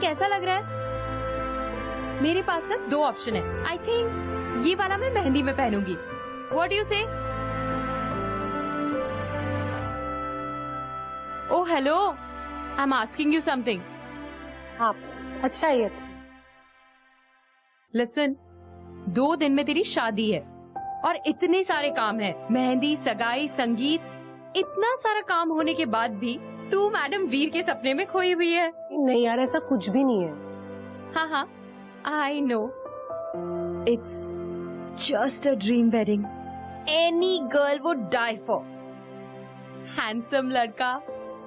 कैसा लग रहा है? मेरे पास ना 2 ऑप्शन है। आई थिंक ये वाला मैं मेहंदी में पहनूंगी। व्हाट डू यू से? Oh hello, I am asking you something. हाँ, अच्छा है। लिसन, 2 दिन में तेरी शादी है और इतने सारे काम है, मेहंदी, सगाई, संगीत, इतना सारा काम होने के बाद भी तू मैडम वीर के सपने में खोई हुई है। नहीं यार, ऐसा कुछ भी नहीं है। हाँ हाँ, I know, it's just a dream wedding any girl would die for. Handsome लड़का,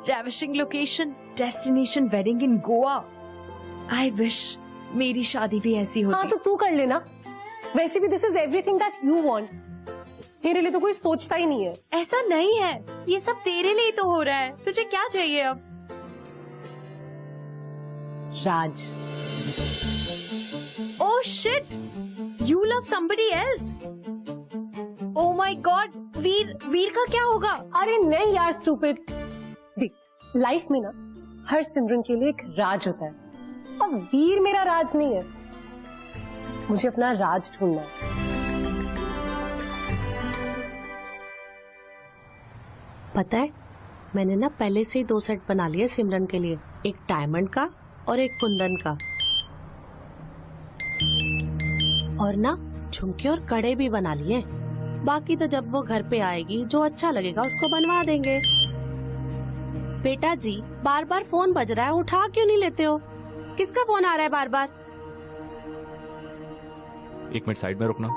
ravishing location, destination wedding in Goa. I wish मेरी शादी भी ऐसी होती। हाँ तो तू कर लेना। वैसे भी this is everything that you want. तेरे लिए तो कोई सोचता ही नहीं है। ऐसा नहीं है, ये सब तेरे लिए तो हो रहा है। तुझे क्या चाहिए अब? Raj. Oh shit, you love somebody else. Oh my god, Veer का क्या होगा? अरे नहीं यार स्टूपिड। देख, लाइफ में ना हर सिमरन के लिए एक राज होता है और वीर मेरा राज नहीं है। मुझे अपना राज ढूंढना है। पता है, मैंने ना पहले से ही 2 सेट बना लिए सिमरन के लिए, एक डायमंड का और एक कुंदन का, और ना झुमके और कड़े भी बना लिए। बाकी तो जब वो घर पे आएगी जो अच्छा लगेगा उसको बनवा देंगे। बेटा जी, बार बार फोन बज रहा है, उठा क्यों नहीं लेते हो? किसका फोन आ रहा है बार बार? 1 मिनट साइड में रुकना।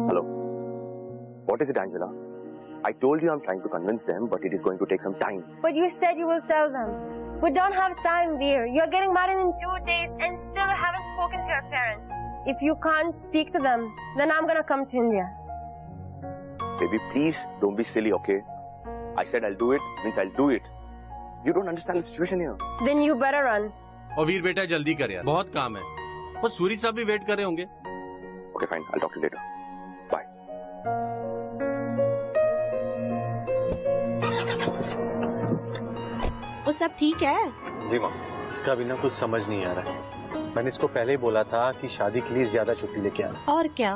Hello. What is it, Angela? I told you I'm trying to convince them, but it is going to take some time. But you said you will tell them. We don't have time, dear. You're getting married in 2 days and still haven't spoken to your parents. If you can't speak to them, then I'm gonna come to India. Baby, please don't be silly, okay? I said I'll do it, means I'll do it. You don't understand the situation here. Then you better run. और वीर बेटा जल्दी कर यार, बहुत काम है। और सूरी साहब भी वेट कर रहे होंगे। Okay, fine. I'll talk to you later. Bye. वो सब ठीक है? जी माँ, इसका भी ना कुछ समझ नहीं आ रहा है। मैंने इसको पहले ही बोला था कि शादी के लिए ज्यादा छुट्टी लेके आना। और क्या?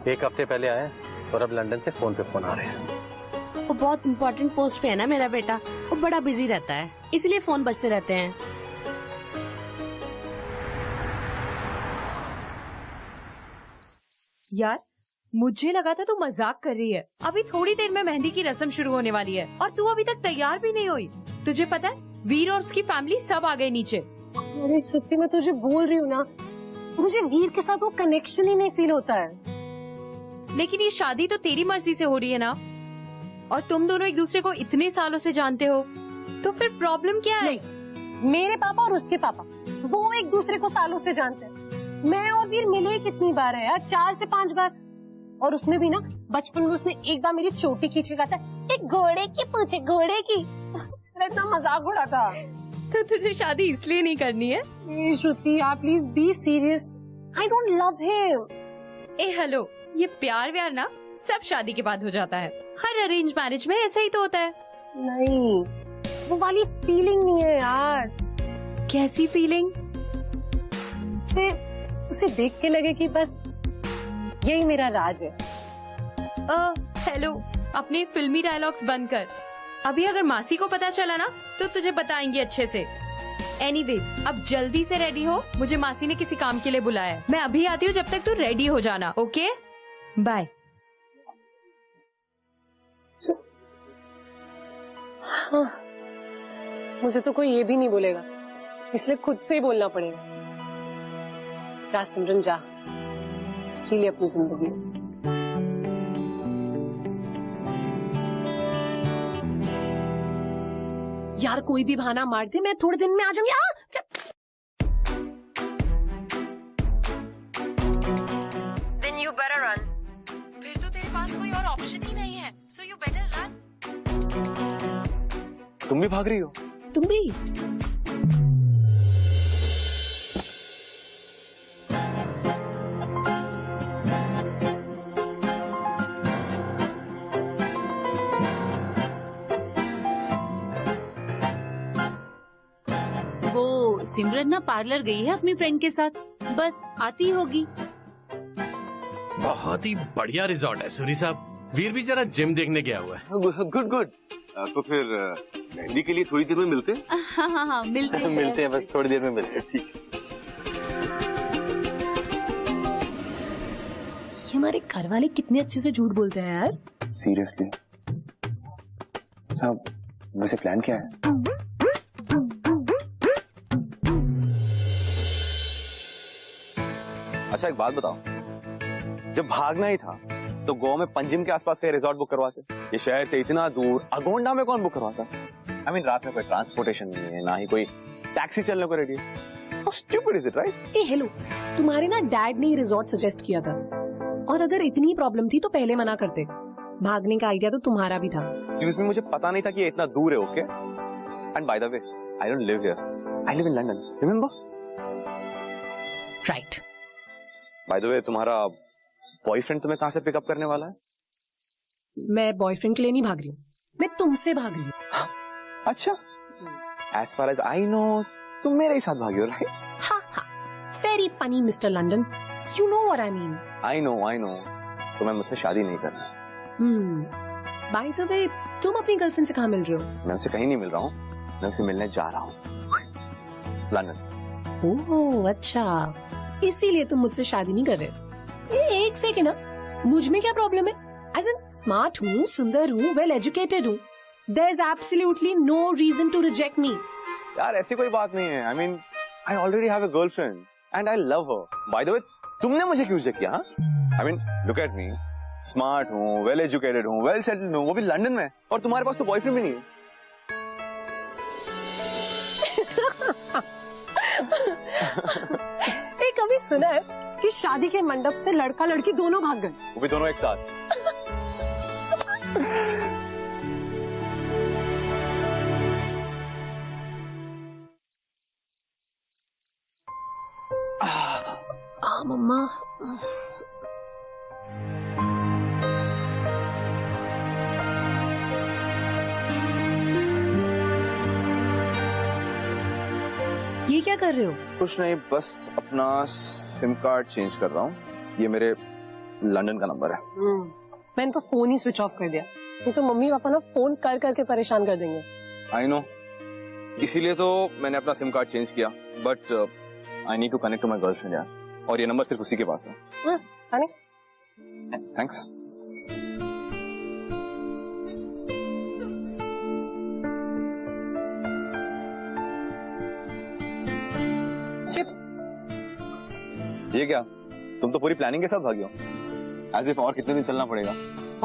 1 हफ्ते पहले आया और अब लंदन से फोन पे फोन आ रहे हैं। वो बहुत इम्पोर्टेंट पोस्ट पे है ना मेरा बेटा, वो बड़ा बिजी रहता है, इसलिए फोन बजते रहते हैं। यार, मुझे लगा था तू मजाक कर रही है। अभी थोड़ी देर में मेहंदी की रस्म शुरू होने वाली है और तू अभी तक तैयार भी नहीं हुई। तुझे पता है, वीर और उसकी फैमिली सब आ गए नीचे। अरे श्रुति, मैं तुझे बोल रही हूँ ना, मुझे वीर के साथ वो कनेक्शन ही नहीं फील होता है। लेकिन ये शादी तो तेरी मर्जी से हो रही है ना, और तुम दोनों एक दूसरे को इतने सालों से जानते हो, तो फिर प्रॉब्लम क्या है? नहीं, मेरे पापा और उसके पापा वो एक दूसरे को सालों से जानते हैं। मैं और वीर मिले कितनी बार है यार? 4 से 5 बार। और उसमें भी ना बचपन में उसने एक बार मेरी चोटी खींच के कहा था, एक घोड़े की पूछे घोड़े की। इतना मजाक उड़ा था। तो तुझे शादी इसलिए नहीं करनी है? श्रुति, आप please be serious. I don't love him. A hello, ये प्यार व्यार ना सब शादी के बाद हो जाता है। हर अरेंज मैरिज में ऐसा ही तो होता है। नहीं, वो वाली फीलिंग नहीं है यार। कैसी फीलिंग? उसे देख के लगे कि बस यही मेरा राज है। हेलो, अपने फिल्मी डायलॉग्स बंद कर। अभी अगर मासी को पता चला ना तो तुझे बताएंगे अच्छे से। एनीवेज, अब जल्दी से रेडी हो, मुझे मासी ने किसी काम के लिए बुलाया है। मैं अभी आती हूँ, जब तक तू रेडी हो जाना। Okay, bye. हाँ, मुझे तो कोई ये भी नहीं बोलेगा, इसलिए खुद से ही बोलना पड़ेगा। जा सिमरन जा, जी ले अपनी जिंदगी। यार कोई भी बहाना मार दे, मैं थोड़े दिन में आ जाऊंगी। Then you better run. फिर तो तेरे पास कोई और ऑप्शन ही नहीं है, so you better run. तुम भी भाग रही हो? तुम भी? सिमरन ना पार्लर गई है अपनी फ्रेंड के साथ, बस आती होगी। बहुत ही बढ़िया रिजॉर्ट है सूरी साहब। वीर भी जरा जिम देखने गया हुआ है। Good good. तो फिर मेहंदी के लिए थोड़ी देर में मिलते हैं। हाँ मिलते हैं। मिलते हैं, बस थोड़ी देर में मिलते हैं। ठीक। ये हमारे घर वाले कितने अच्छे से झूठ बोलते हैं यार। सीरियसली साहब, वैसे प्लान क्या है? अच्छा एक बात बताओ, जब भागना ही था तो गोवा में पंजिम के आसपास का रिजॉर्ट बुक करवाते। ये शहर से इतना दूर अगोंडा में कौन बुक करवाता? I mean, रात में कोई ट्रांसपोर्टेशन नहीं है, ना ही कोई टैक्सी चलने को रेडी है। How stupid is it, right? A hello, तुम्हारे ना डैड ने रिजॉर्ट सजेस्ट किया था, और अगर इतनी प्रॉब्लम थी तो पहले मना करते। भागने का आइडिया तो तुम्हारा भी था। Excuse me, मुझे पता नहीं था कि ये इतना दूर है, okay? And by the way, I don't live here. I live in London. Remember? Right. By the way, तुम्हारा बॉयफ्रेंड तुम्हें कहाँ से पिकअप करने वाला है? मैं बॉयफ्रेंड के लिए नहीं भाग रही हूँ, मैं तुमसे भाग रही हूँ। अच्छा, as far as I know, तुम मेरे ही साथ भागी हो, राइट? हाँ हाँ, very funny mister London, you know what I mean. I know. तुम्हें मुझसे शादी नहीं करना। बाय द वे, तुम अपनी गर्लफ्रेंड से कहाँ मिल रहे हो? मैं उससे कहीं नहीं मिल रहा हूँ, मैं उससे मिलने जा रहा हूँ, लंदन। ओह अच्छा, इसीलिए तुम मुझसे शादी नहीं कर रहे। एक सेकेंड ना, मुझ में क्या प्रॉब्लम है? एज एन स्मार्ट हूँ, सुंदर हूँ, वेल एजुकेटेड हूँ, there is absolutely no reason to reject me. यार ऐसी कोई बात नहीं है। I mean, I already have a girlfriend and I love her. By the way, तुमने मुझे क्यों रिजेक्ट किया? हाँ? I mean, look at me. Smart हूँ, वेल एजुकेटेड हूँ, वेल सेटल्ड हूँ, वो भी लंदन में, और तुम्हारे पास तो बॉयफ्रेंड भी नहीं है। कभी सुना है कि शादी के मंडप से लड़का लड़की दोनों भाग गए? वो भी दोनों एक साथ। मम्मा, ये क्या कर रहे हो? कुछ नहीं, बस अपना सिम कार्ड चेंज कर रहा हूँ। ये मेरे लंदन का नंबर है। मैंने तो फोन ही स्विच ऑफ कर दिया, नहीं तो मम्मी पापा ना फोन कर करके परेशान कर देंगे। आई नो, इसीलिए तो मैंने अपना सिम कार्ड चेंज किया, but I need to connect to my girlfriend यार, और ये नंबर सिर्फ उसी के पास है। थैंक्स। चिप्स। ये क्या, तुम तो पूरी प्लानिंग के साथ भागी हो, एज इफ और कितने दिन चलना पड़ेगा।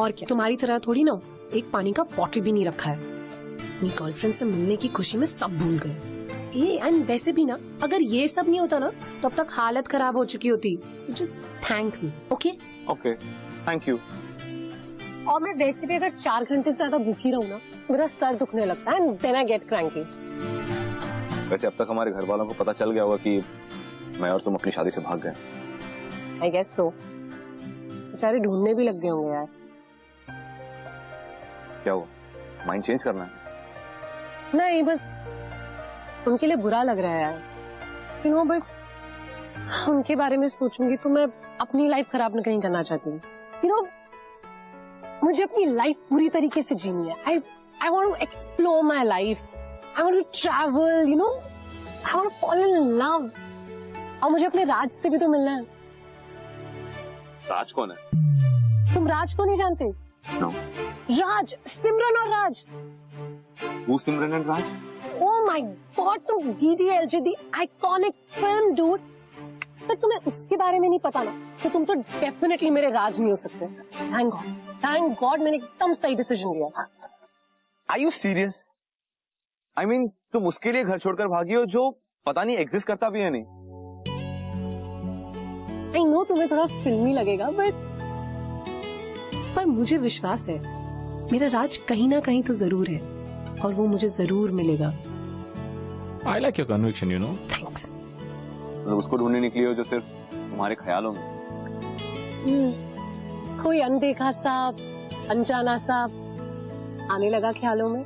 और क्या, तुम्हारी तरह थोड़ी ना, एक पानी का बॉटल भी नहीं रखा है। अपनी गर्लफ्रेंड से मिलने की खुशी में सब भूल गए। एंड वैसे भी ना, अगर ये सब नहीं होता ना, तो अब तक हालत खराब हो चुकी होती। So just thank me, okay? Okay, thank you. और मैं वैसे भी अगर 4 घंटे से ज्यादा भूखी रहूं ना, मेरा सर दुखने लगता है, and then I get cranky. वैसे अब तक हमारे घर वालों को पता चल गया होगा कि मैं और तुम अपनी शादी से भाग गए। आई गेस तो बेचारे ढूंढने भी लग गए होंगे यार। क्या हुआ, माइंड चेंज करना है? नहीं, बस उनके लिए बुरा लग रहा है यार, यू नो, बट उनके बारे में सोचूंगी तो मैं अपनी लाइफ खराब नहीं कहीं करना चाहती हूँ। यू नो, मुझे अपनी लाइफ पूरी तरीके से जीनी है। I want to explore my life, I want to travel, you know, I want to fall in love. और मुझे अपने राज से भी तो मिलना है। राज कौन है? तुम राज को नहीं जानते? No. राज, सिमरन और राज। Who Simran and Raj? Oh my God, तुम DDLJ, दी आइकॉनिक फिल्म डूड। पर तुम्हें उसके बारे में नहीं पता ना, तो तुम तो डेफिनेटली मेरे राज नहीं हो सकते। थैंक गॉड मैंने एकदम सही डिसीजन लिया। Are you serious? I mean, तुम उसके लिए घर छोड़कर भागी हो जो पता नहीं एग्जिस्ट करता भी है नहीं। आई नो तुम्हें थोड़ा फिल्मी लगेगा, पर मुझे विश्वास है मेरा राज कहीं ना कहीं तो जरूर है, और वो मुझे जरूर मिलेगा। I like your conviction, you know. Thanks. तो उसको ढूंढने निकली हो जो सिर्फ तुम्हारे ख्यालों में। कोई अनदेखा सा, अनजाना सा आने लगा ख्यालों में।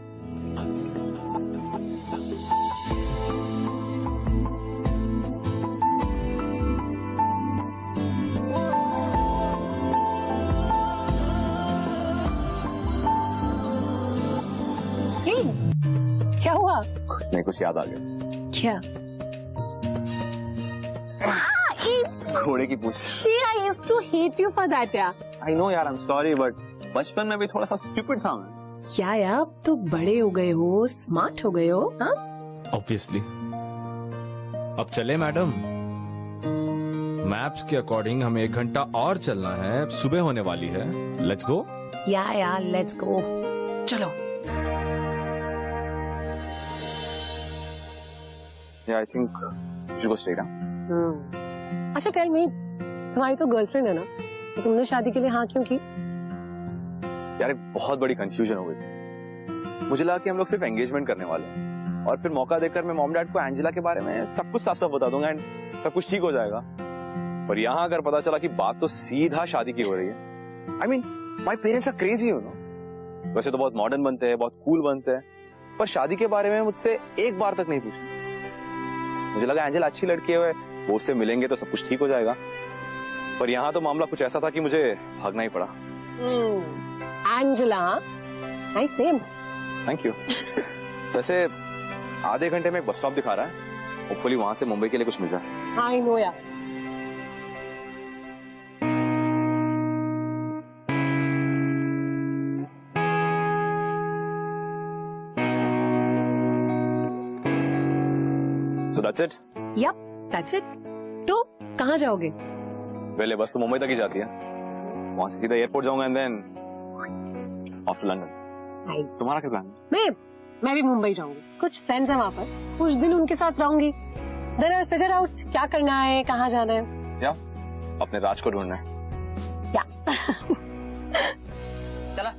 क्या हुआ? नहीं, कुछ याद आ गया। क्या? घोड़े की पूंछ। Shit, I used to hate you for that, यार। I know यार, I'm sorry, but बचपन में भी थोड़ा सा स्टूपिड था मैं। क्या यार, अब तो बड़े हो गए हो, स्मार्ट हो गए हो, हाँ? ऑब्वियसली। अब चले मैडम। मैप्स के अकॉर्डिंग हमें 1 घंटा और चलना है, सुबह होने वाली है। Let's go. या लेट्स गो, चलो। Yeah, I think we should go straight down. अच्छा टेल मी, तुम्हारी तो गर्लफ्रेंड है ना, तो तुमने शादी के लिए हाँ क्यों की? यार एक बहुत बड़ी कंफ्यूजन हो गई। मुझे लगा कि हम लोग सिर्फ एंगेजमेंट करने वाले हैं और फिर मौका देकर मैं मॉम डैड को एंजेला के बारे में सब कुछ साफ साफ बता दूंगा एंड सब कुछ ठीक हो जाएगा। पर यहाँ अगर पता चला कि बात तो सीधा शादी की हो रही है। I mean, my parents are crazy, you know. वैसे तो बहुत मॉडर्न बनते हैं, बहुत कूल बनते हैं, पर शादी के बारे में मुझसे एक बार तक नहीं पूछा। मुझे लगा एंजेला अच्छी लड़की है, वो उससे मिलेंगे तो सब कुछ ठीक हो जाएगा। पर यहाँ तो मामला कुछ ऐसा था कि मुझे भागना ही पड़ा। Angela, nice name. Thank you. वैसे आधे घंटे में एक बस स्टॉप दिखा रहा है, होपफुली वहां से मुंबई के लिए कुछ मिल जाए। आई नो यार। So that's it? Yep, that's it. तो कहाँ जाओगे? पहले बस तो मुंबई तक ही जाती है, वहां से सीधा एयरपोर्ट जाऊंगा and then off to London. Nice. तुम्हारा क्या प्लान है? मैं भी मुंबई जाऊंगी, कुछ फ्रेंड्स हैं वहाँ पर, कुछ दिन उनके साथ रहूंगी। Then I'll figure out क्या करना है, कहाँ जाना है। या अपने राज को ढूंढना है। या चला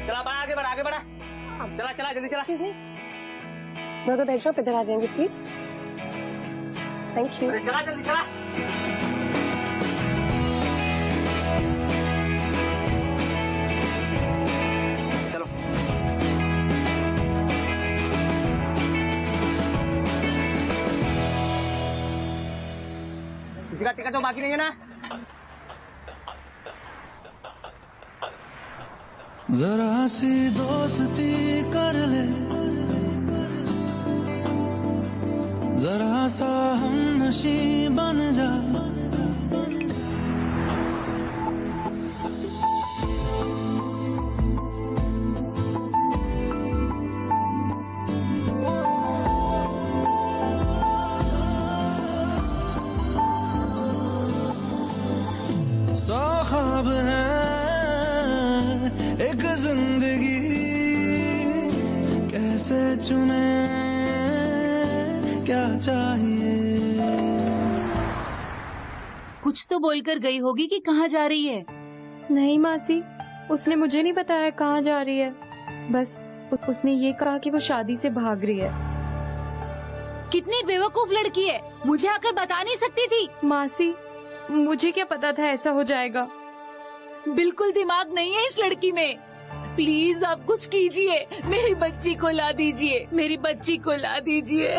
चला बढ़ा, आगे बढ़ा, आगे बढ़ा, चला चला जल्दी चला। Excuse me? मैं तो बैठ जाओ, इधर आ जाएंगे प्लीज। Thank you. चला जल्दी चला। चलो किसी का टिकट तो बाकी नहीं है ना? जरा सी दोस्ती कर ले, जरा सा हम नशी बन जा, सौ ख्वाब है एक जिंदगी, कैसे चुने क्या चाहिए। कुछ तो बोलकर गई होगी कि कहाँ जा रही है। नहीं मासी, उसने मुझे नहीं बताया कहाँ जा रही है, बस उसने ये कहा कि वो शादी से भाग रही है। कितनी बेवकूफ लड़की है, मुझे आकर बता नहीं सकती थी। मासी, मुझे क्या पता था ऐसा हो जाएगा। बिल्कुल दिमाग नहीं है इस लड़की में। प्लीज आप कुछ कीजिए, मेरी बच्ची को ला दीजिए, मेरी बच्ची को ला दीजिए।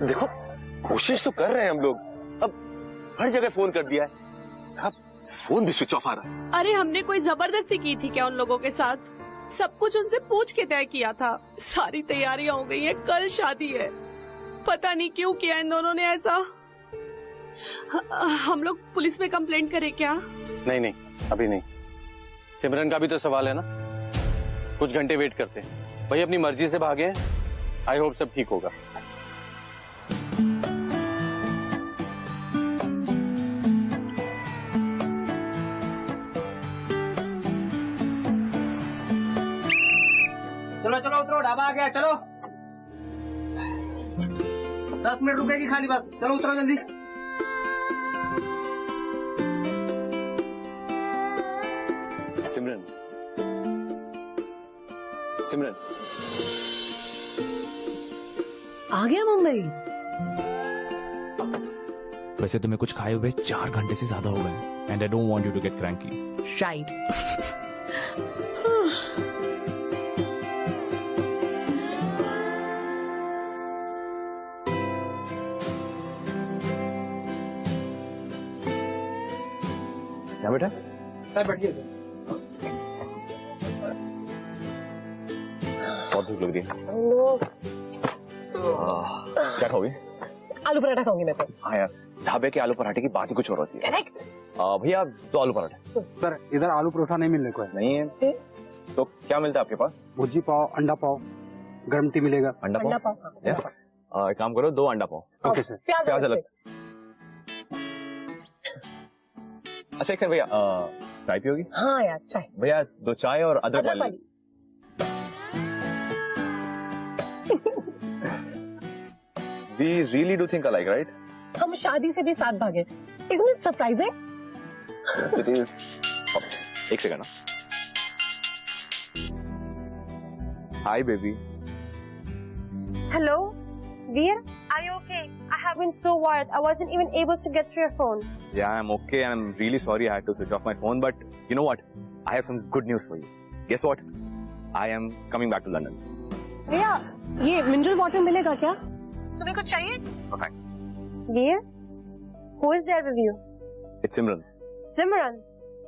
देखो कोशिश तो कर रहे हैं हम लोग, अब हर जगह फोन कर दिया है, अब फोन भी स्विच ऑफ आ रहा है। अरे हमने कोई जबरदस्ती की थी क्या उन लोगों के साथ? सब कुछ उनसे पूछ के तय किया था। सारी तैयारियां हो गई हैं, कल शादी है। पता नहीं क्यों किया इन दोनों ने ऐसा। हम लोग पुलिस में कंप्लेंट करें क्या? नहीं नहीं, अभी नहीं। सिमरन का भी तो सवाल है ना, कुछ घंटे वेट करते हैं। भाई अपनी मर्जी से भागे हैं, आई होप सब ठीक होगा। चलो चलो उतरो, ढाबा आ गया, चलो 10 मिनट रुकेगी खाली बस, चलो उतरो जल्दी। सिमरन, सिमरन आ गया मुंबई। वैसे तुम्हें कुछ खाए हुए 4 घंटे से ज्यादा हो गए and I don't want you to get cranky. Right. क्या बेटा? सर बैठिए। भूख लग रही है। नो, क्या खाओगे? आलू पराठा खाऊंगी मैं तो। हाँ यार, ढाबे के आलू पराठे की बात ही कुछ और होती है। करेक्ट। भैया 2 आलू पराठे। सर इधर आलू परोठा नहीं मिलने को है। नहीं है तो क्या मिलता है आपके पास? भुर्जी पाव, अंडा पाव, गर्म टी मिलेगा। अंडा पाव। एक काम करो, 2 अंडा पाव। Okay sir. प्याज अलग। अच्छा एक सेकंड भैया, चाय पियोगी? हाँ यार चाय। भैया 2 चाय और अदरक वाली। We really do think alike, right? हम शादी से भी साथ भागे। Isn't it surprising? Yes, it is. एक second. Hi, baby. Hello? Veer? Are you okay? I have been so worried. I wasn't even able to get to your phone. Yeah, I'm okay. I'm really sorry I had to switch off my phone, but you know what? I have some good news for you. Guess what? I am coming back to London. भैया, ये mineral water मिलेगा क्या? तुम्हें कुछ चाहिए? No, thanks. Veer? Who is there with you? It's Simran. Simran?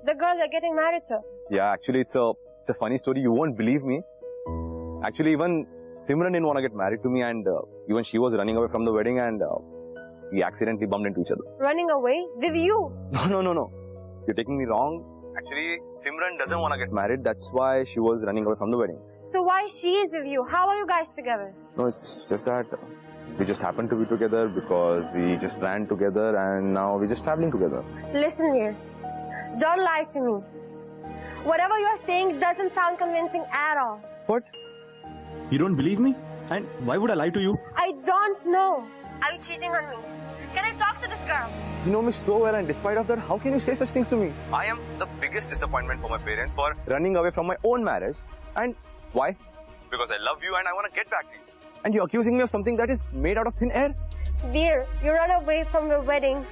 The girl you're getting married to? Yeah, actually, it's a funny story. You won't believe me. Actually, even Simran didn't want to get married to me, and even she was running away from the wedding, and we accidentally bumped into each other. Running away? With you? No. You're taking me wrong. Actually, Simran doesn't want to get married. That's why she was running away from the wedding. So why she is with you? How are you guys together? No, it's just that we just happened to be together because we just ran together, and now we're just traveling together. Listen here. Don't lie to me. Whatever you're saying doesn't sound convincing at all. What? You don't believe me? And why would I lie to you? I don't know. Are you cheating on me? Can I talk to this girl? You know me so well, and despite of that, how can you say such things to me? I am the biggest disappointment for my parents for running away from my own marriage. And why? Because I love you and I want to get back to you. And you're accusing me of something that is made out of thin air? Dear, you ran away from your wedding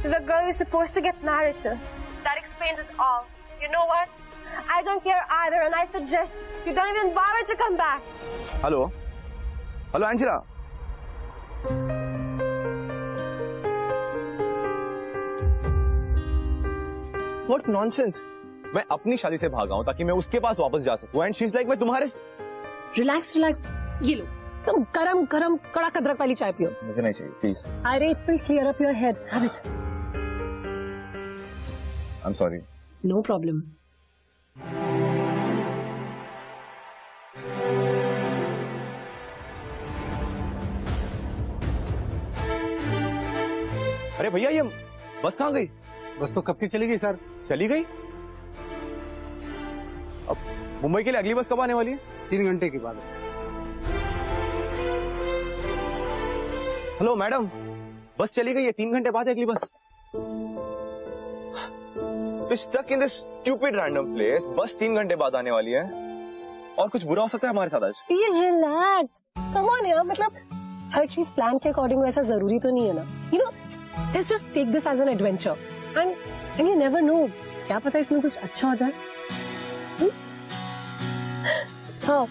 to the girl you're supposed to get married to. That explains it all. You know what? I don't care either, and I suggest you don't even bother to come back. Hello? Hello, Angela? What nonsense? मैं अपनी शादी से भागा हूँ ताकि मैं उसके पास वापस जा सकूँ, and she's like मैं तुम्हारे। Relax. ये लो, तुम गरम कड़क अदरक वाली चाय पियो। मुझे नहीं चाहिए, please. अरे, it will clear up your head. Have it. I'm sorry. No problem. अरे भैया, ये बस कहाँ गई? बस तो कब की चली गई सर। चली गई? अब मुंबई के लिए अगली बस कब आने वाली है? 3 घंटे के बाद। हेलो मैडम, बस चली गई है, 3 घंटे बाद है अगली बस। Stuck in this stupid random place. बस 3 घंटे बाद आने वाली है, और कुछ बुरा हो सकता है हमारे साथ आज। Relax. Come on यार, मतलब हर चीज प्लान के अकॉर्डिंग वैसा जरूरी तो नहीं है ना। You know, let's just take this as an adventure. And you never know. क्या पता इसमें कुछ अच्छा हो जाए। हाँ।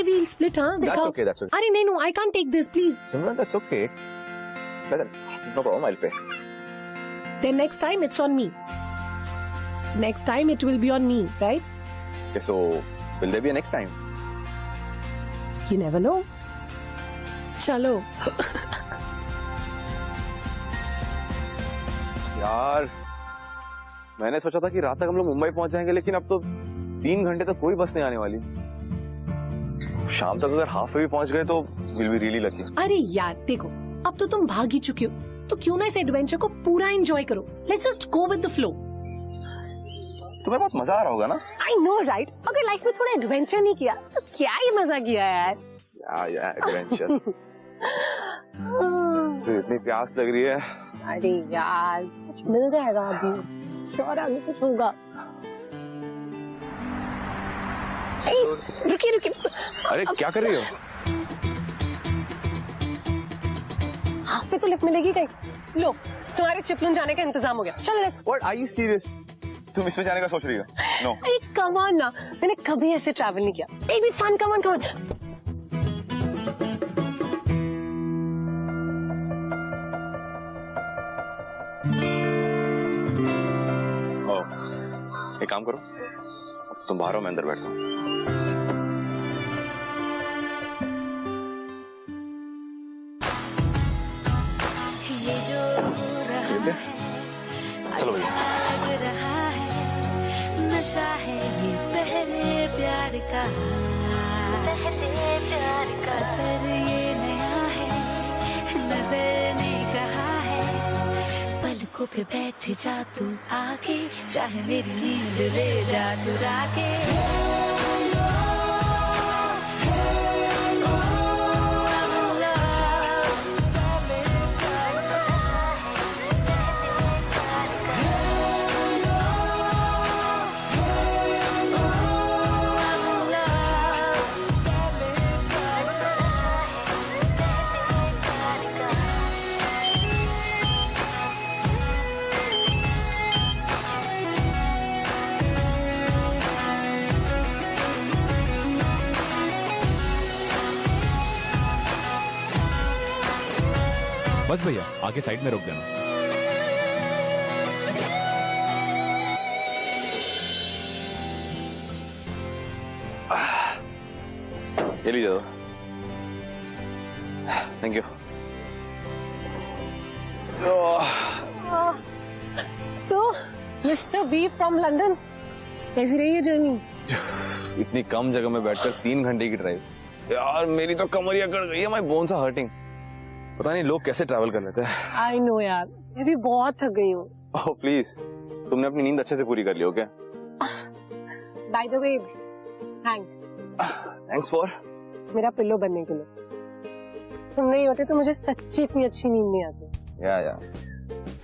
We'll split, huh? That's okay. अरे नहीं, no, I can't take this, please. Simran, that's okay. No problem, I'll pay. Then next time it's on me. Next time it will be on me, right? Okay, so will there be a next time? You never know. चलो। यार, मैंने सोचा था कि रात तक हम लोग मुंबई पहुंच जाएंगे, लेकिन अब तो 3 घंटे तक कोई बस नहीं आने वाली। शाम तक अगर हाफ वे भी पहुंच गए तो विल बी रियली लकी। अरे यार देखो, अब तो तुम भाग ही चुके हो, तो क्यों ना इस एडवेंचर को पूरा एंजॉय करो। Let's just go with the flow. तुम्हें बहुत मजा आ रहा होगा ना? I know right. अगर लाइफ में थोड़ा एडवेंचर नहीं किया तो क्या ही मजा किया यार। यार एडवेंचर। तो इतनी प्यास लग रही है। अरे यार, कुछ मिल जाएगा अभी, श्योर आगे कुछ होगा। रुकिए रुकिए, अरे क्या कर रही हो? हाफ पे तो लिफ्ट मिलेगी कहीं। लो तुम्हारे चिपलून जाने का इंतजाम हो गया, चलो let's. What are you serious? तुम इसमें जाने का सोच रही हो? No. अरे कम ऑन ना, मैंने कभी ऐसे ट्रैवल नहीं किया। एक भी fun, come on come on. एक काम करो, तुम बाहर हो, मैं अंदर बैठता हूँ। चलो भैया। नशा है ये पहले प्यार का, पहले प्यार का असर ये नया है, नजर ने कहा है, पलकों पे बैठ जा तू आके, चाहे मेरी नींद ले जा चुरा के। बस भैया, आगे साइड में रोक देना। ये लीजिए, थैंक यू। तो मिस्टर बी फ्रॉम लंदन, कैसी रही है जर्नी? इतनी कम जगह में बैठकर 3 घंटे की ड्राइव, यार मेरी तो कमरिया कट गई है, माय बोन्स आर हर्टिंग। पता नहीं लोग कैसे ट्रैवल कर लेते हैं। आई नो यार, मैं भी बहुत थक गई हूँ। ओह प्लीज, तुमने अपनी नींद अच्छे से पूरी कर ली हो क्या? By the way, thanks. Thanks for? मेरा पिल्लो बनने के लिए। तुम नहीं होते तो मुझे सच्ची इतनी अच्छी नींद नहीं आती। या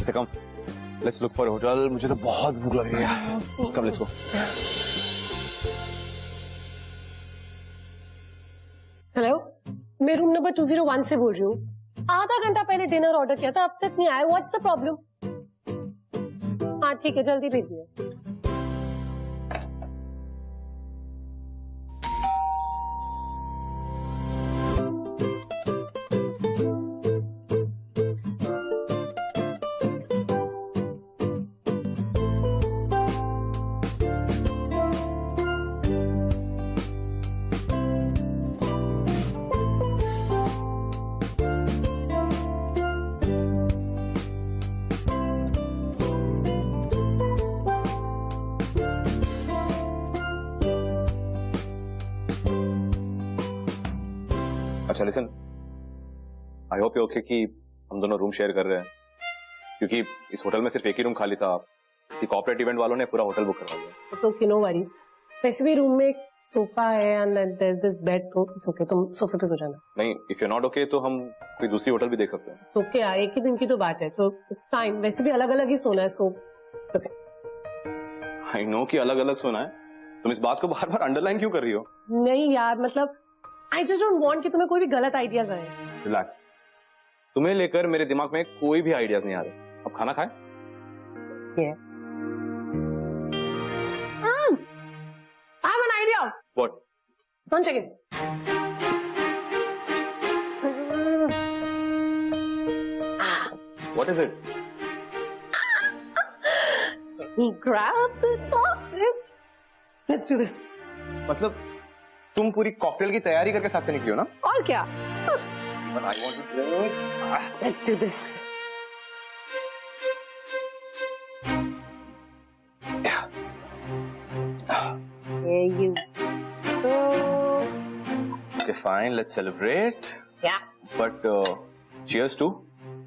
इसे कम, लेट्स लुक फॉर होटल। मुझे तो बहुत भूख लग रही है। कम, लेट्स गो। हेलो, मैं रूम नंबर 201 से बोल रही हूँ। आधा घंटा पहले डिनर ऑर्डर किया था, अब तक नहीं आया। What's the problem? हाँ ठीक है, जल्दी भेजिए। अच्छा listen, I hope you okay कि हम दोनों रूम शेयर कर रहे हैं, क्योंकि इस होटल में सिर्फ एक ही रूम खाली था। किसी कॉर्पोरेट इवेंट वालों ने पूरा होटल बुक करवा दिया। It's okay, no worries. वैसे भी रूम में एक सोफा है and there is this bed, तो इट्स ओके, तुम सोफे पे सो जाना। नहीं, इफ यू नॉट ओके तो हम कोई दूसरी होटल भी देख सकते हैं। ओके यार, एक ही दिन की तो बात है, तो इट्स फाइन। वैसे भी अलग अलग ही सोना है, सो ओके। आई नो कि अलग अलग सोना है, तुम इस बात को बार बार अंडरलाइन क्यों कर रही हो? नहीं यार, मतलब आई जस्ट डोंट वांट कि तुम्हें कोई भी गलत आइडियाज आए। रिलैक्स, तुम्हें लेकर मेरे दिमाग में कोई भी आइडियाज नहीं आ रहे। अब खाना खाएं? I have an idea. What? One second. What is it? We grab the glasses. Let's do this. मतलब तुम पूरी कॉकटेल की तैयारी करके साथ से निकली हो ना? और क्या? But I want to drink. Let's do this. There you go. Okay, fine. Let's celebrate. Yeah. But cheers to.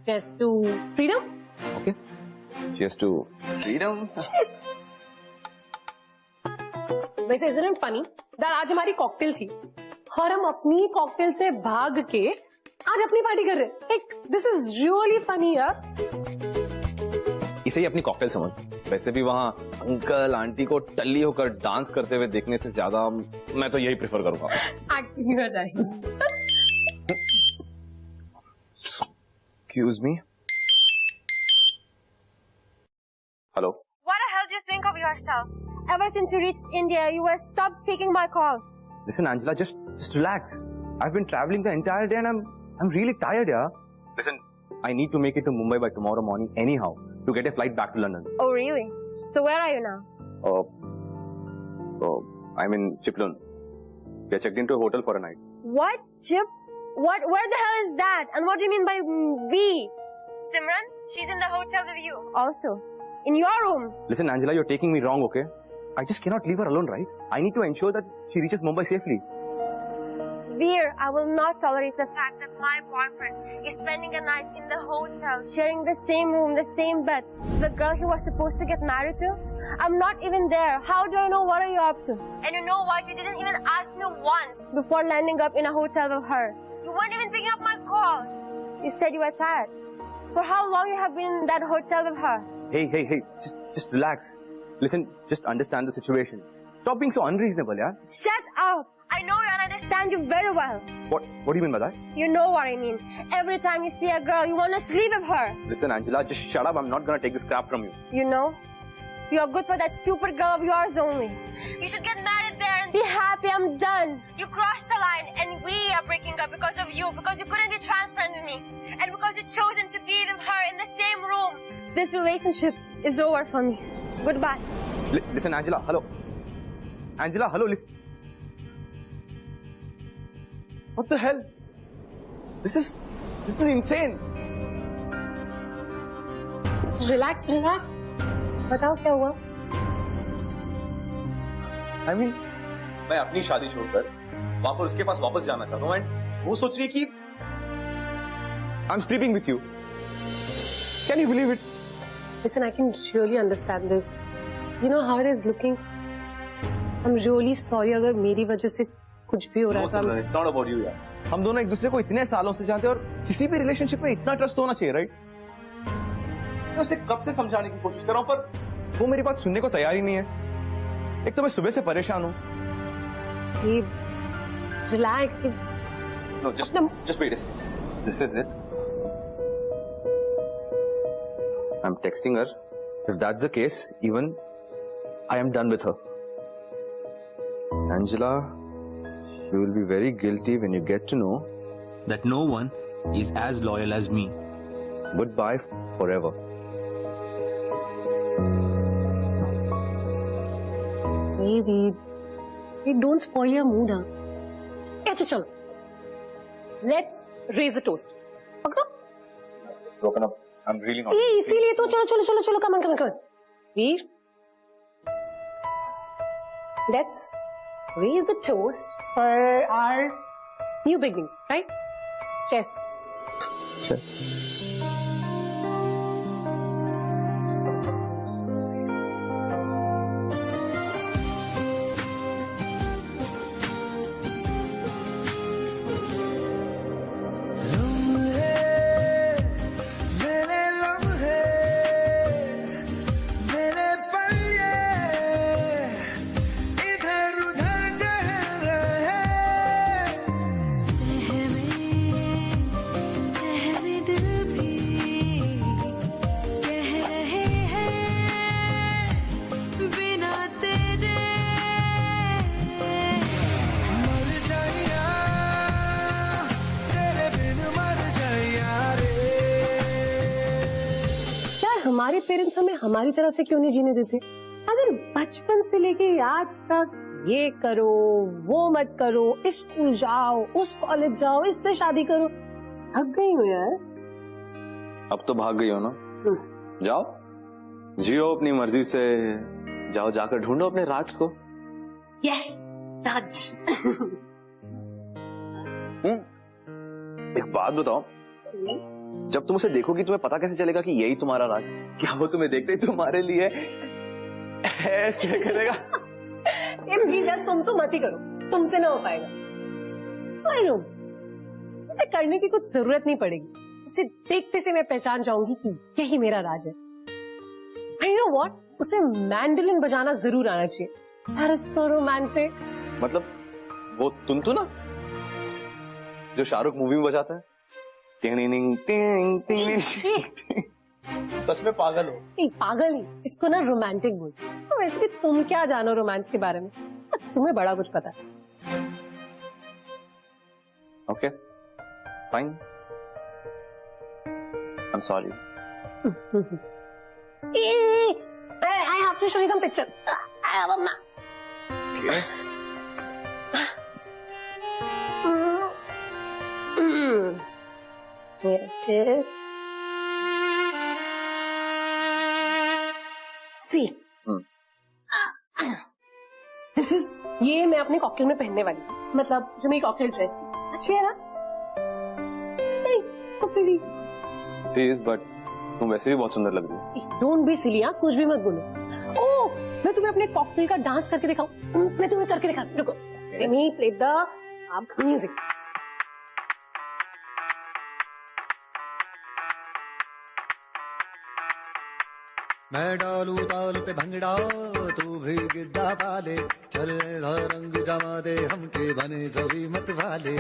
Cheers to freedom. Okay. Cheers to freedom. Cheers. वैसे isn't it funny that आज हमारी cocktail थी और हम अपनी cocktail से भाग के आज अपनी पार्टी कर रहे हैं। Like, this is really funny यार। इसे ही अपनी कॉकटेल समझ। वैसे भी वहाँ अंकल आंटी को टल्ली होकर डांस करते हुए देखने से ज्यादा मैं तो यही प्रेफर करूंगा। Excuse me. Hello. What the hell do you think of yourself? Ever since you reached India, you have stopped taking my calls. Listen, Angela, just relax. I've been traveling the entire day and I'm really tired, yeah. Listen, I need to make it to Mumbai by tomorrow morning anyhow to get a flight back to London. Oh, really? So where are you now? I'm in Chiplun. We are checked into a hotel for a night. What? Chip? What? Where the hell is that? And what do you mean by we? Simran? She's in the hotel with you. Also, in your room. Listen, Angela, you're taking me wrong, okay? I just cannot leave her alone, right? I need to ensure that she reaches Mumbai safely. Veer, I will not tolerate the fact that my boyfriend is spending a night in the hotel, sharing the same room, the same bed. The girl he was supposed to get married to? I'm not even there. How do I know what are you up to? And you know what? You didn't even ask me once before landing up in a hotel with her. You weren't even picking up my calls. You said you were tired. For how long you have been in that hotel with her? Hey, just relax. Listen, just understand the situation. Stop being so unreasonable, yeah? Shut up! I know you and understand you very well. What do you mean by that? You know what I mean. Every time you see a girl, you want to sleep with her. Listen, Angela, just shut up. I'm not gonna take this crap from you. You know, you're good for that stupid girl of yours only. You should get married there and be happy. I'm done. You crossed the line and we are breaking up because of you, because you couldn't be transparent with me, and because you chosen to be with her in the same room. This relationship is over for me. Goodbye. Listen, Angela, hello. Angela, hello, listen. What the hell? This is insane. Relax. बताओ क्या हुआ? I mean, मैं अपनी शादी छोड़कर वहां पर उसके पास वापस जाना चाहता हूँ एंड वो सोच रही है कि I'm sleeping with you. Can you believe it? Listen, I can really understand this. You know how it is looking. I'm really sorry अगर मेरी वजह से कुछ भी हो रहा है। It's not about you, यार। हम दोनों एक दूसरे को इतने सालों से जानते हैं और किसी भी रिलेशनशिप में इतना ट्रस्ट होना चाहिए, राइट? मैं उसे कब से समझाने की कोशिश कर रहा हूँ पर वो मेरी बात सुनने को तैयार ही नहीं है। एक तो मैं सुबह से परेशान हूँ। Relax. No, just wait a second. This is it. I'm texting her. If that's the case, even I am done with her. Angela, you will be very guilty when you get to know that no one is as loyal as me. Goodbye forever. Baby, don't spoil your mood, huh? अच्छा चलो. Let's raise a toast. पकड़ो. Broken up. I'm really not. ये इसीलिए तो चलो. Come on. Veer, let's raise a toast for our new beginnings, right? Cheers. Cheers. हमारे parents हमें हमारी तरह से क्यों नहीं जीने देते? अगर बचपन से लेके आज तक ये करो, वो मत करो, इस स्कूल जाओ, उस कॉलेज जाओ, इससे शादी करो, भाग गई हो यार। अब तो भाग गई हो ना? जाओ, जियो अपनी मर्जी से, जाओ जाकर ढूंढो अपने राज को। यस, राज। एक बात बताओ, जब तुम उसे देखोगी तुम्हें पता कैसे चलेगा कि यही तुम्हारा राज है? क्या वो तुम्हें देखते ही तुम्हारे लिए ऐसे करेगा? ये प्लीज यार तुम तो मत ही करो, तुमसे ना हो पाएगा। उसे करने की कुछ जरूरत नहीं पड़ेगी, उसे देखते से मैं पहचान जाऊंगी कि यही मेरा राज है। I know what? उसे मैंडोलिन बजाना जरूर आना चाहिए. That is so romantic. मतलब वो तुनतुना जो शाहरुख मूवी में बजाता है. टिंग टिंग टिंग. सच में पागल हो? नहीं पागल नहीं, इसको ना रोमांटिक बोल. तो वैसे भी तुम क्या जानो रोमांस के बारे में? तुम्हें बड़ा कुछ पता है. Okay, fine. I'm sorry. I have to show you some pictures. I have a map. Okay. Here it is. See. This is. ये मैं अपने कॉकटेल में पहनने वाली हूँ. मतलब जो मेरी कॉकटेल ड्रेस थी. अच्छी है ना? नहीं, तो pretty. Please, but तुम वैसे भी बहुत सुंदर लग रही हो. Don't be silly, हाँ, कुछ भी मत बोलो. ओह, मैं तुम्हें अपने कॉकटेल का डांस करके दिखाऊं. मैं तुम्हें करके दिखाती हूँ. रुको. Let me play the music. मैं डालू ताल पे भंगड़ा तू भी गिद्दा पाले चले रंग जमा दे हमके बने सभी मत वाले.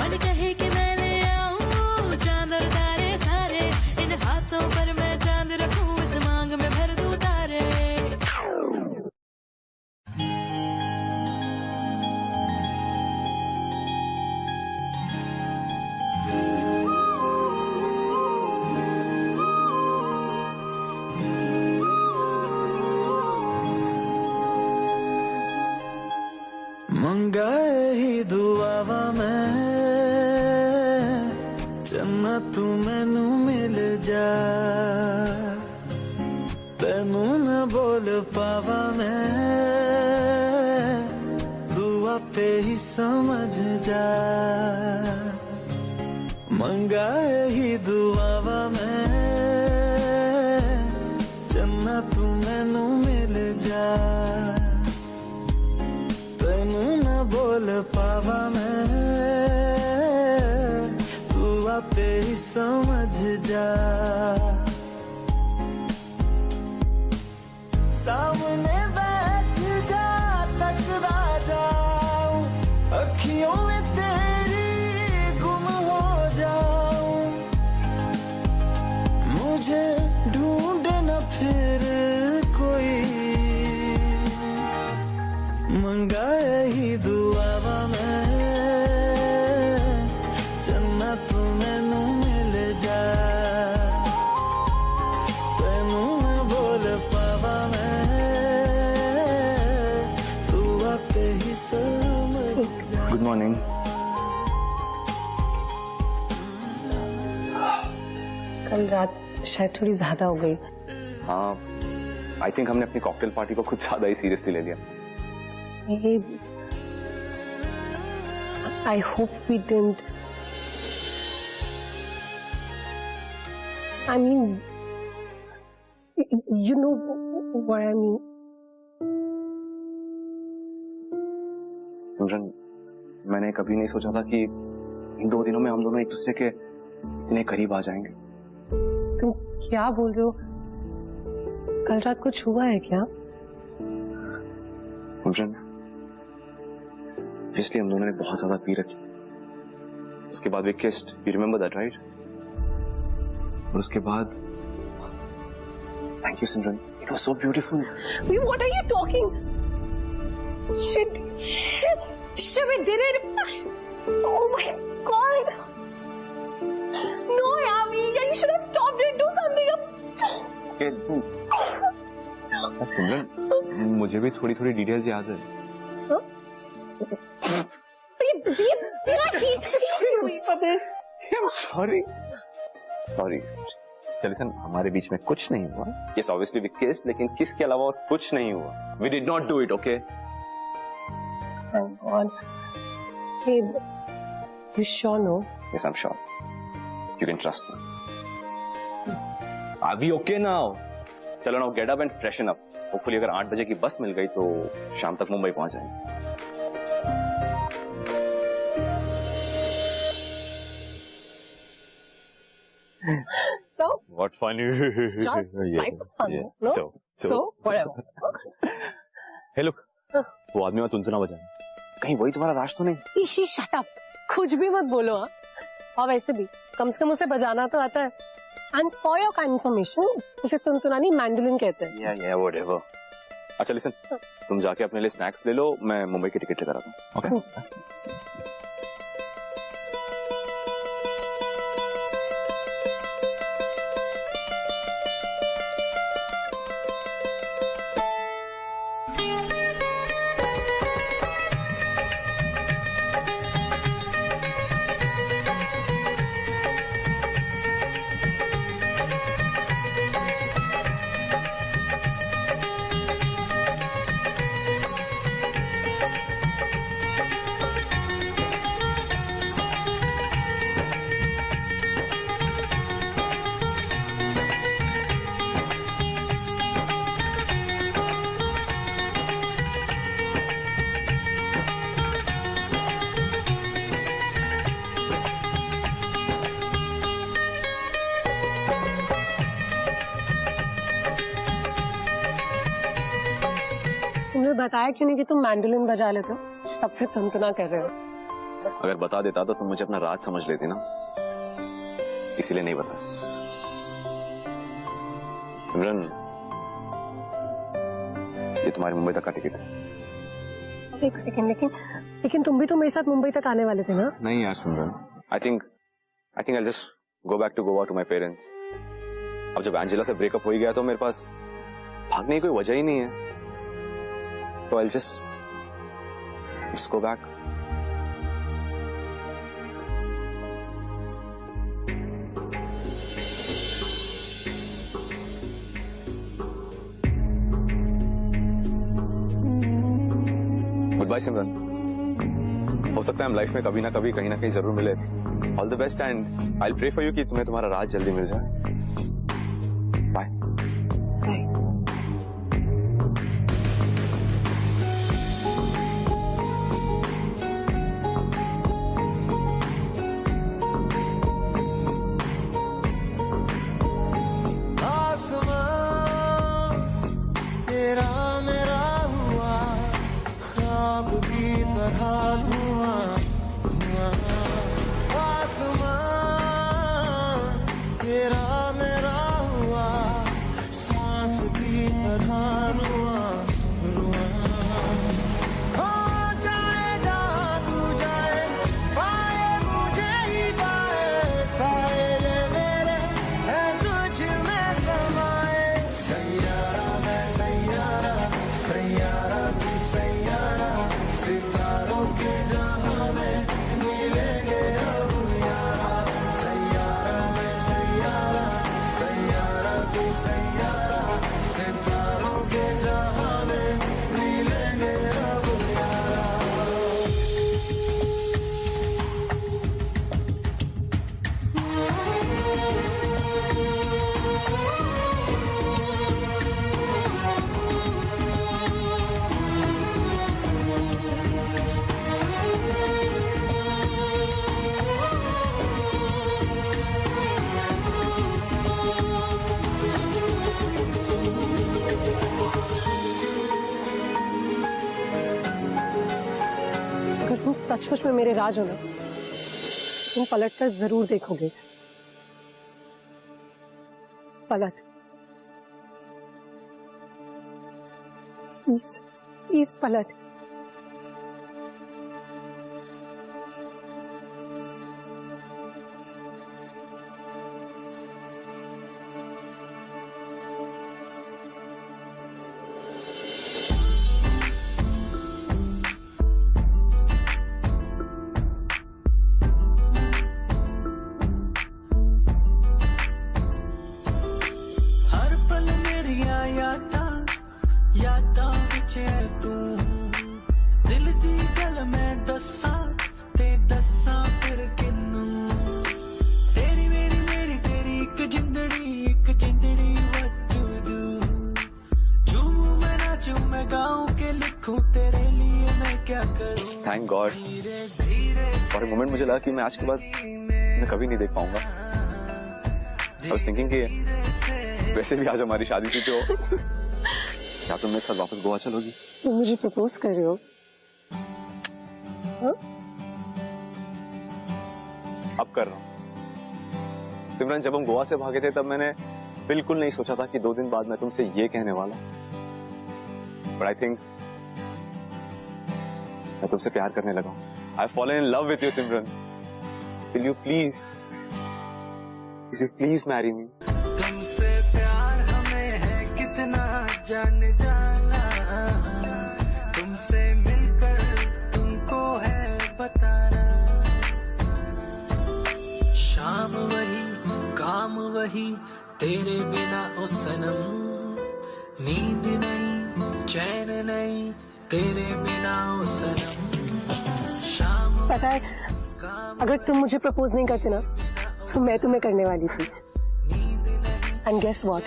मन कहे कि मैं ले आऊं चांद और तारे सारे इन हाथों पर मैं चांद रखूं इस मांग में भर दूं तारे. मंगाए ही दुआवा मैं चन्ना तू मैनू मिल जा तेनू न बोल पावा मैं दुआ पे ही समझ जा. मंगाए ही दुआवा मैं चन्ना तू मैनू मिल जा बोल पावा मैं तू आपे ही समझ जा. सामने बैठ जा टकरा जाऊं अखियों में तेरी गुम हो जाऊं मुझे ढूंढ न फिर कोई. मंगाए ही दुआवा मैं चन्ना तू मैनू मिल जा तेनू न बोल पावा मैं तू आपे ही समझ जा. Good morning. कल रात शायद थोड़ी ज्यादा हो गई. हाँ, I think हमने अपनी कॉकटेल पार्टी को कुछ ज्यादा ही सीरियसली ले लिया. I hope we didn't. I mean, you know what I mean. सिमरन, मैंने कभी नहीं सोचा था कि इन 2 दिनों में हम दोनों एक दूसरे के इतने करीब आ जाएंगे. तुम क्या बोल रहे हो? कल रात कुछ हुआ है क्या? सिमरन, इसलिए हम दोनों ने बहुत ज्यादा पी रखी. उसके बाद we kissed. You remember that, right? और उसके बाद thank you Simran. It was so beautiful. What are you talking? Shit, we did it. Oh my God. No, Yami, you should have stopped it. Do something. सिमरन, मुझे भी थोड़ी थोड़ी details याद है. Sorry. Listen, हमारे बीच में कुछ नहीं हुआ. यस, ऑब्वियसली वी किस्ड, लेकिन किस के अलावा और कुछ नहीं हुआ. We did not do it. Okay? Thank God. Hey, you sure no? Yes, I'm sure. You can trust me. Are we okay now? चलो now get up and freshen up. Hopefully अगर 8 बजे की बस मिल गई तो शाम तक मुंबई पहुंच जाएंगे. So What funny. just life is fun, Yeah. no? So whatever. Hey look, वो आदमी में तुनतुना बजा कहीं वही तुम्हारा राज तो नहीं? इशी शट अप, कुछ भी मत बोलो। हाँ, और वैसे भी कम से कम उसे बजाना तो आता है। And for your kind information, उसे तुनतुना नहीं मैंडोलिन कहते हैं। या व्हाटएवर। अच्छा लिसन, तुम जाके अपने लिए स्नैक्स ले लो, मैं मुंबई की टिकट लेकर आता हूँ। ओके? तुमने बताया क्यों नहीं कि तुम मैंडोलिन बजा लेते हो? तब से तुनतुना कर रहे हो। अगर बता देता तो तुम मुझे अपना राज समझ लेती ना, इसीलिए नहीं बता। सिमरन, ये तुम्हारी मुंबई तक का टिकट है। एक सेकंड, लेकिन तुम भी तो मेरे साथ मुंबई तक आने वाले थे ना? नहीं यार Simran, I think I'll just go back to Goa to my parents. अब जब एंजेला से ब्रेकअप हो ही गया तो मेरे पास भागने की कोई वजह ही नहीं है, तो I'll just go back. Goodbye Simran. हो सकता है हम लाइफ में कभी ना कभी कहीं ना कहीं जरूर मिले। All the best and I will pray for you कि तुम्हें तुम्हारा राज जल्दी मिल जाए। बाय। आसमां तेरा मेरा हुआ, ख्वाब की तरह धुआं धुआं। आसमां तेरा मेरा हुआ, सांस की तरह रुआं रुआं। हो जाए जहाँ तू जाए, पाए मुझे ही पाए, साए मेरे हैं तुझ में समाए। सैयारा मैं सैयारा, सैयारा तू सैयारा, सितारों के जहां में मिलेंगे अब यारा। सैयारा मैं सैयारा, सैयारा तू सैयारा, सितारों के जहां में मिलेंगे अब यारा। अगर तुम सचमुच में मेरे राज हो ना, तुम पलट कर जरूर देखोगे। पलट, प्लीज प्लीज पलट। हर पल मेरिया यादां विच है तू, दिल दी गल मैं दस्सां ते दस्सां फिर किन्नू। तेरी मेरी तेरी एक जिंदड़ी what you do। झूमूं मैं नाचूं मैं गाऊं के लिखूं, तेरे लिए मैं क्या करूं। Thank God. और एक मोमेंट मुझे लगा कि मैं आज के बाद मैं कभी नहीं देख पाऊंगा। I was thinking कि वैसे भी आज हमारी शादी थी तो क्या तुम मेरे साथ वापस गोवा चलोगी? तुम मुझे प्रपोज कर रहे हो? हाँ? अब कर रहा हूँ। सिमरन, जब हम गोवा से भागे थे तब मैंने बिल्कुल नहीं सोचा था कि 2 दिन बाद मैं तुमसे ये कहने वाला। But I think मैं तुमसे प्यार करने लगा हूँ। I've fallen in love with you, Simran. Will you please marry me? तुमसे प्यार हमें है कितना जान जाना, तुमसे मिलकर तुमको है बताना। शाम वही काम वही तेरे बिना ओ सनम, नींद नहीं चैन नहीं तेरे बिना ओ सनम। पता है, अगर तुम मुझे प्रपोज नहीं करते ना तो मैं तुम्हें करने वाली थी। एंड गेस व्हाट,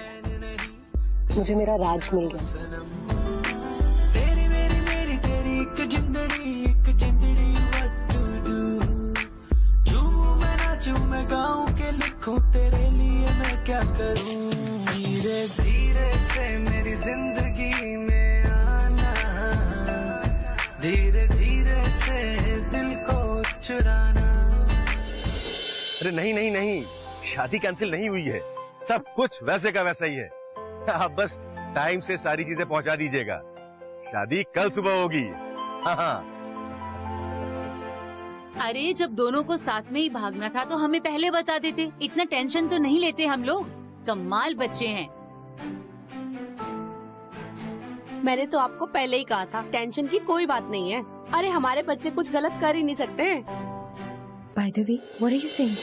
मुझे मेरा राज मिल गया। तेरी मेरी मेरी तेरी एक जिंदड़ी what to do। झूमूं मैं नाचूं मैं गाऊं के लिखूं तेरे लिए मैं क्या करूं। धीरे धीरे से मेरी जिंदगी में आना, धीरे धीरे से दिल को चुराना। अरे नहीं नहीं नहीं, शादी कैंसिल नहीं हुई है, सब कुछ वैसे का वैसा ही है। आप बस टाइम से सारी चीजें पहुंचा दीजिएगा। शादी कल सुबह होगी। हाँ। अरे जब दोनों को साथ में ही भागना था तो हमें पहले बता देते, इतना टेंशन तो नहीं लेते हम लोग। कमाल बच्चे हैं। मैंने तो आपको पहले ही कहा था, टेंशन की कोई बात नहीं है। अरे हमारे बच्चे कुछ गलत कर ही नहीं सकते। By the way, what are you saying?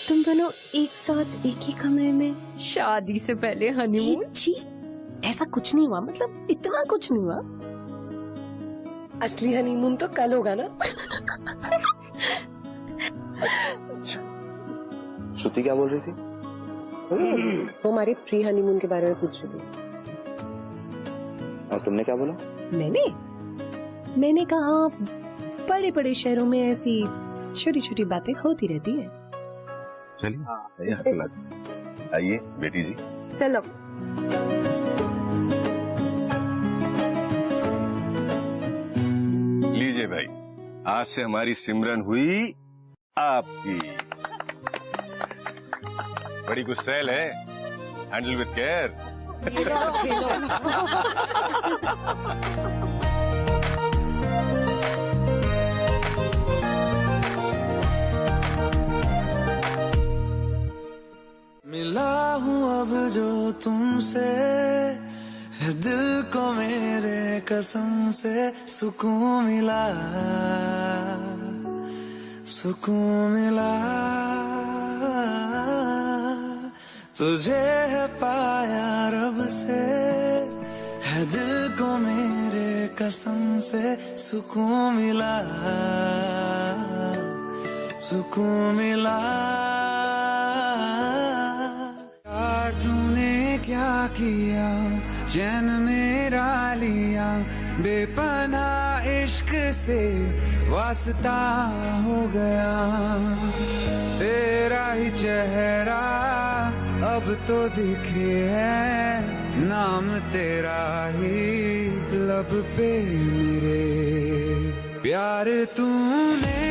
तुम दोनों एक साथ एक ही कमरे में शादी से पहले हनीमून? जी, ऐसा कुछ नहीं हुआ, मतलब इतना कुछ नहीं हुआ। असली हनीमून तो कल होगा ना। श्रुति क्या बोल रही थी? वो हमारे प्री हनीमून के बारे में पूछ रही थी। और तुमने क्या बोला? मैंने कहा बड़े बड़े शहरों में ऐसी छोटी छोटी बातें होती रहती है। चलिए, सही है। आइए बेटी जी। चलो। लीजिए भाई, आज से हमारी सिमरन हुई आपकी। बड़ी गुस्सैल है, हैंडल विद केयर। मिला हूँ अब जो तुमसे, है दिल को मेरे कसम से सुकून मिला, सुकून मिला। तुझे है पाया रब से, है दिल को मेरे कसम से सुकून मिला, सुकून मिला। यार तूने क्या किया, चैन मेरा लिया, बेपनाह इश्क से वास्ता हो गया। तेरा ही चेहरा अब तो दिखे है, नाम तेरा ही लब पे मेरे। प्यार तूने